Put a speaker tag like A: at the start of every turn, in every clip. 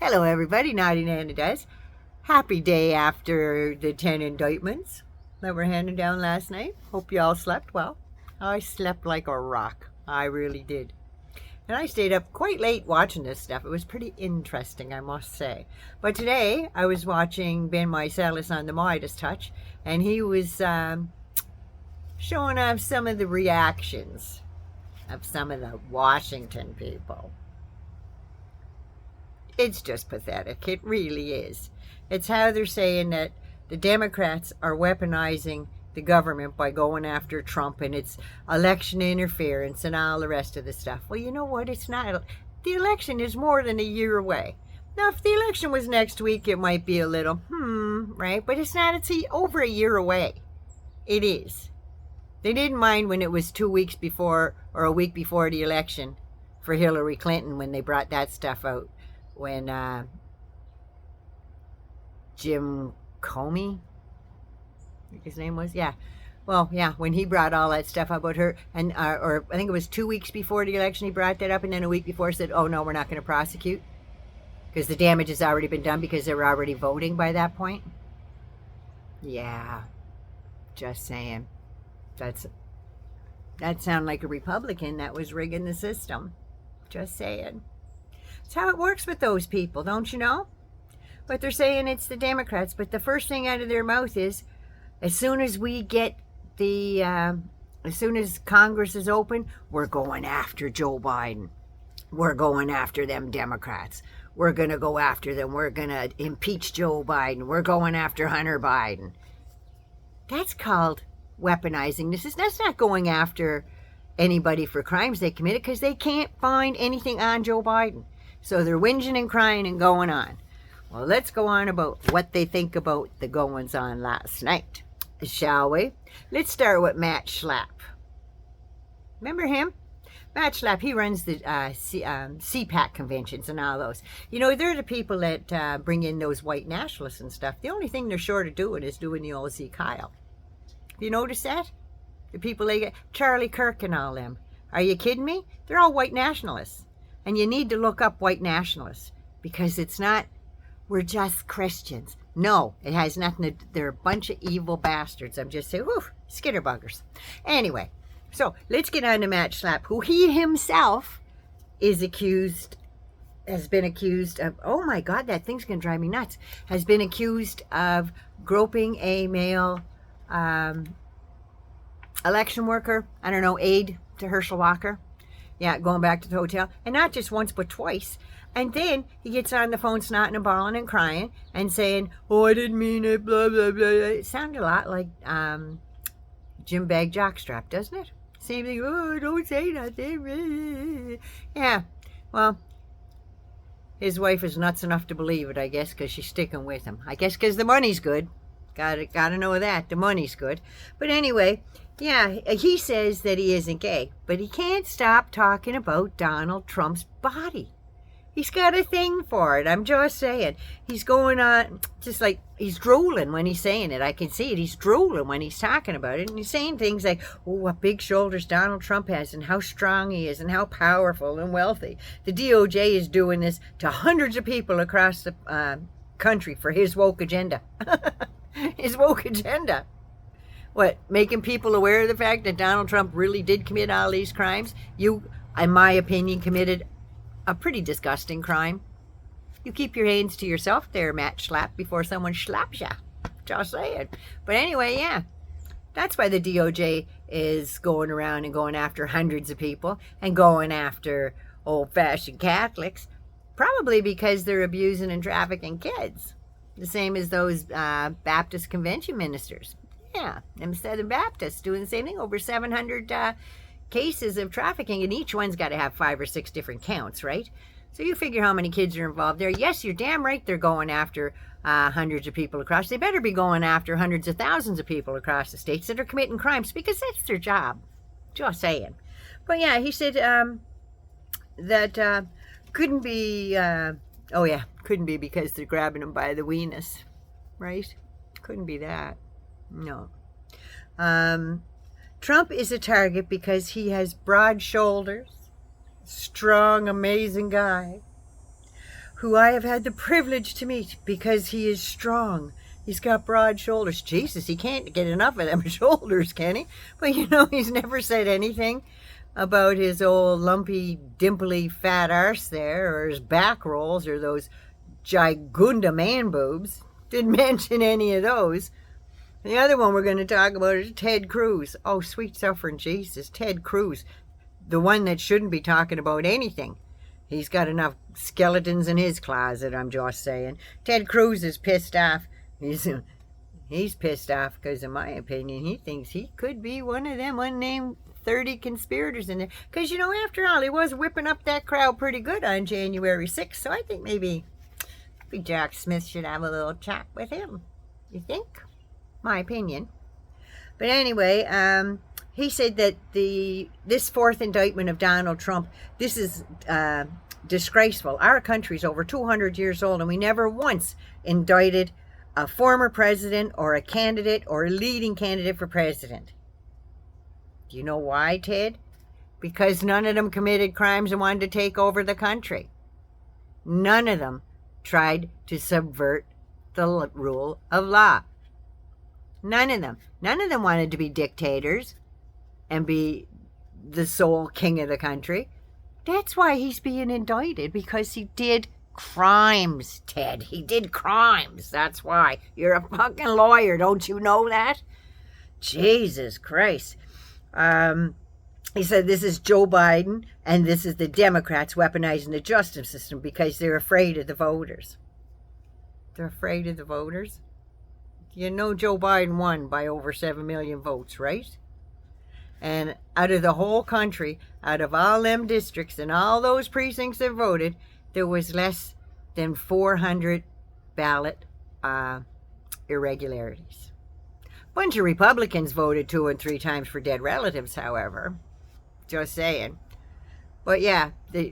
A: Hello everybody, Naughty Nana does. Happy day after the 10 indictments that were handed down last night. Hope you all slept well. I slept like a rock. I really did. And I stayed up quite late watching this stuff. It was pretty interesting, I must say. But today, I was watching Ben Meiselas on the MeidasTouch, and he was showing off some of the reactions of some of the Washington people. It's just pathetic. It really is. It's how they're saying that the Democrats are weaponizing the government by going after Trump and it's election interference and all the rest of the stuff. Well, you know what? It's not. The election is more than a year away. Now, if the election was next week, it might be a little, right? But it's not. It's over a year away. It is. They didn't mind when it was 2 weeks before or a week before the election for Hillary Clinton when they brought that stuff out. When Jim Comey, I think his name was, when he brought all that stuff about her, and or I think it was 2 weeks before the election he brought that up, and then a week before said, oh no, we're not going to prosecute because the damage has already been done because they were already voting by that point. Yeah, just saying. That sounded like a Republican that was rigging the system. Just saying. It's how it works with those people, don't you know? But they're saying it's the Democrats, but the first thing out of their mouth is, as soon as we get as soon as Congress is open, we're going after Joe Biden. We're going after them Democrats. We're going to go after them. We're going to impeach Joe Biden. We're going after Hunter Biden. That's called weaponizing. That's not going after anybody for crimes they committed because they can't find anything on Joe Biden. So they're whinging and crying and going on. Well, let's go on about what they think about the goings on last night, shall we? Let's start with Matt Schlapp. Remember him? Matt Schlapp, he runs the CPAC conventions and all those. You know, they're the people that bring in those white nationalists and stuff. The only thing they're short of doing is doing the old Z Kyle. Have you noticed that? The people they get, Charlie Kirk and all them. Are you kidding me? They're all white nationalists. And you need to look up white nationalists because it's not, we're just Christians. No, it has nothing to, they're a bunch of evil bastards. I'm just saying, whew, skitterbuggers. Anyway, so let's get on to Matt Schlapp, who he himself is has been accused of, oh my God, that thing's going to drive me nuts, has been accused of groping a male election worker, I don't know, aide to Herschel Walker. Yeah, going back to the hotel. And not just once, but twice. And then he gets on the phone snotting and bawling and crying and saying, oh, I didn't mean it, blah, blah, blah. It sounded a lot like Jim Bag Jockstrap, doesn't it? Same thing, oh, don't say nothing. Yeah, well, his wife is nuts enough to believe it, I guess, because she's sticking with him. I guess because the money's good. Gotta know that. The money's good. But anyway, yeah, he says that he isn't gay, but he can't stop talking about Donald Trump's body. He's got a thing for it. I'm just saying. He's going on, just like, he's drooling when he's saying it. I can see it. He's drooling when he's talking about it. And he's saying things like, oh, what big shoulders Donald Trump has and how strong he is and how powerful and wealthy. The DOJ is doing this to hundreds of people across the country for his woke agenda. His woke agenda. What, making people aware of the fact that Donald Trump really did commit all these crimes? You, in my opinion, committed a pretty disgusting crime. You keep your hands to yourself there, Matt Schlapp, before someone slaps you. Just saying. But anyway, yeah. That's why the DOJ is going around and going after hundreds of people and going after old-fashioned Catholics. Probably because they're abusing and trafficking kids. The same as those Baptist convention ministers. Yeah, them Southern Baptists doing the same thing. Over 700 cases of trafficking, and each one's got to have 5 or 6 different counts, right? So you figure how many kids are involved there. Yes, you're damn right they're going after hundreds of people across. They better be going after hundreds of thousands of people across the states that are committing crimes because that's their job. Just saying. But yeah, he said that couldn't be... couldn't be because they're grabbing him by the weenus, right? Couldn't be that. No. Trump is a target because he has broad shoulders, strong, amazing guy, who I have had the privilege to meet because he is strong. He's got broad shoulders. Jesus, he can't get enough of them shoulders, can he? But you know, he's never said anything about his old lumpy, dimply, fat arse there, or his back rolls, or those gigunda man boobs. Didn't mention any of those. The other one we're going to talk about is Ted Cruz. Oh, sweet suffering Jesus, Ted Cruz. The one that shouldn't be talking about anything. He's got enough skeletons in his closet, I'm just saying. Ted Cruz is pissed off. He's pissed off because, in my opinion, he thinks he could be one of them unnamed 30 conspirators in there. Because, you know, after all, he was whipping up that crowd pretty good on January 6th. So I think maybe Jack Smith should have a little chat with him. You think? My opinion. But anyway, he said that this fourth indictment of Donald Trump, this is disgraceful. Our country's over 200 years old, and we never once indicted a former president or a candidate or a leading candidate for president. Do you know why, Ted? Because none of them committed crimes and wanted to take over the country. None of them tried to subvert the rule of law. None of them. None of them wanted to be dictators and be the sole king of the country. That's why he's being indicted, because he did crimes, Ted. He did crimes. That's why. You're a fucking lawyer. Don't you know that? Jesus Christ. He said this is Joe Biden and this is the Democrats weaponizing the justice system because they're afraid of the voters. They're afraid of the voters? You know Joe Biden won by over 7 million votes, right? And out of the whole country, out of all them districts and all those precincts that voted, there was less than 400 ballot irregularities. A bunch of Republicans voted 2 and 3 times for dead relatives, however. Just saying. But yeah,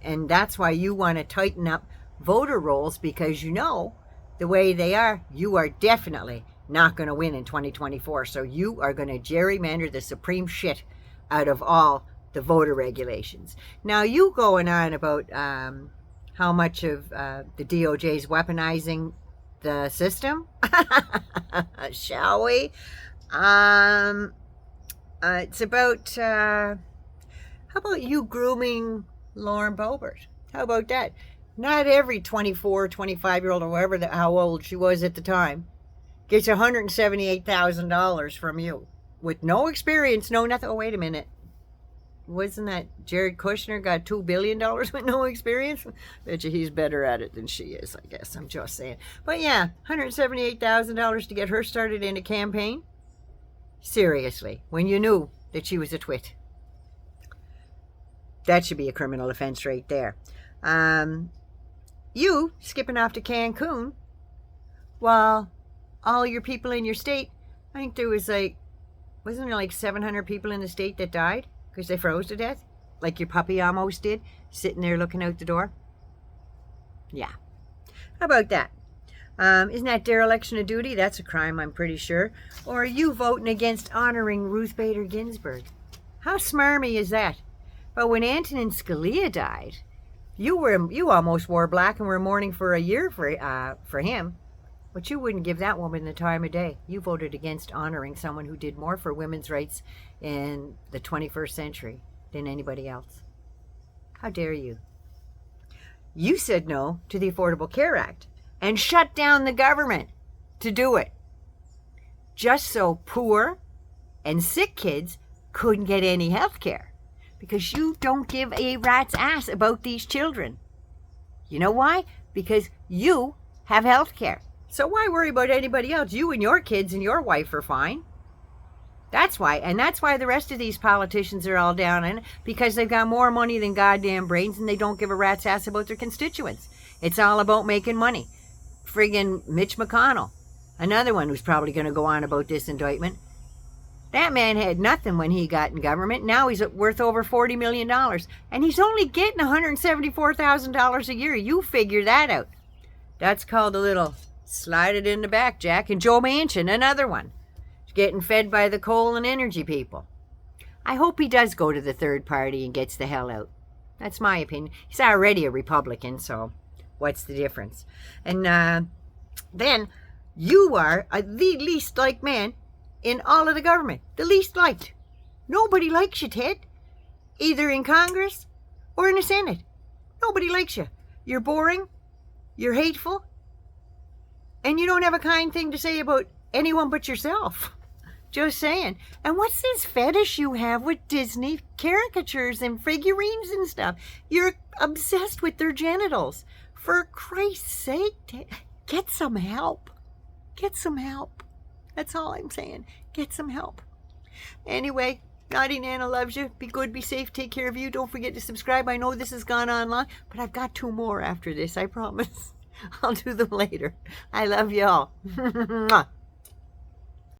A: and that's why you want to tighten up voter rolls, because you know the way they are, you are definitely not going to win in 2024. So you are going to gerrymander the supreme shit out of all the voter regulations. Now, you going on about how much of the DOJ is weaponizing the system, shall we? It's about, how about you grooming Lauren Boebert? How about that? Not every 24, 25-year-old, or whatever, how old she was at the time, gets $178,000 from you with no experience, no nothing. Oh, wait a minute. Wasn't that Jared Kushner got $2 billion with no experience? Bet you he's better at it than she is, I guess. I'm just saying. But yeah, $178,000 to get her started in a campaign? Seriously, when you knew that she was a twit. That should be a criminal offense right there. You skipping off to Cancun while all your people in your state, I think there was wasn't there like 700 people in the state that died because they froze to death? Like your puppy almost did, sitting there looking out the door? Yeah. How about that? Isn't that dereliction of duty? That's a crime, I'm pretty sure. Or are you voting against honoring Ruth Bader Ginsburg? How smarmy is that? But when Antonin Scalia died, you almost wore black and were mourning for a year for him. But you wouldn't give that woman the time of day. You voted against honoring someone who did more for women's rights in the 21st century than anybody else. How dare you? You said no to the Affordable Care Act and shut down the government to do it, just so poor and sick kids couldn't get any health care, because you don't give a rat's ass about these children. You know why? Because you have health care. So why worry about anybody else? You and your kids and your wife are fine. That's why. And that's why the rest of these politicians are all down in it, because they've got more money than goddamn brains and they don't give a rat's ass about their constituents. It's all about making money. Friggin' Mitch McConnell, another one who's probably going to go on about this indictment. That man had nothing when he got in government. Now he's worth over $40 million. And he's only getting $174,000 a year. You figure that out. That's called a little slide it in the back, Jack. And Joe Manchin, another one, getting fed by the coal and energy people. I hope he does go to the third party and gets the hell out. That's my opinion. He's already a Republican, so What's the difference? And then you are the least liked man in all of the government. The least liked. Nobody likes you, Ted. Either in Congress or in the Senate. Nobody likes you. You're boring. You're hateful. And you don't have a kind thing to say about anyone but yourself. Just saying. And what's this fetish you have with Disney caricatures and figurines and stuff? You're obsessed with their genitals. For Christ's sake, get some help. Get some help. That's all I'm saying. Get some help. Anyway, Naughty Nana loves you. Be good, be safe, take care of you. Don't forget to subscribe. I know this has gone on long, but I've got 2 more after this, I promise. I'll do them later. I love y'all.